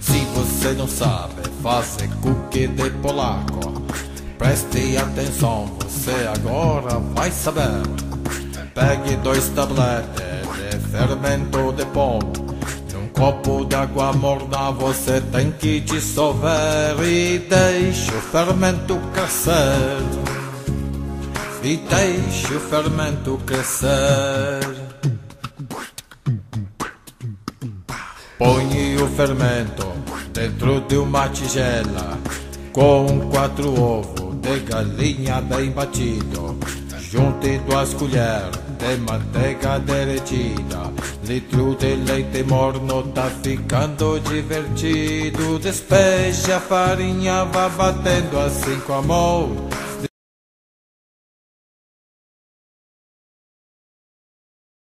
Se você não sabe fazer cookie de polaco, preste atenção, você agora vai saber. Pegue 2 tabletes de fermento de pão, num copo de água morna você tem que dissolver e deixe o fermento crescer. E deixe o fermento crescer. Põe o fermento dentro de uma tigela com 4 ovos de galinha bem batido. Junte 2 colheres de manteiga derretida. Litro de leite morno, tá ficando divertido. Despeje a farinha, vá batendo assim com a mão.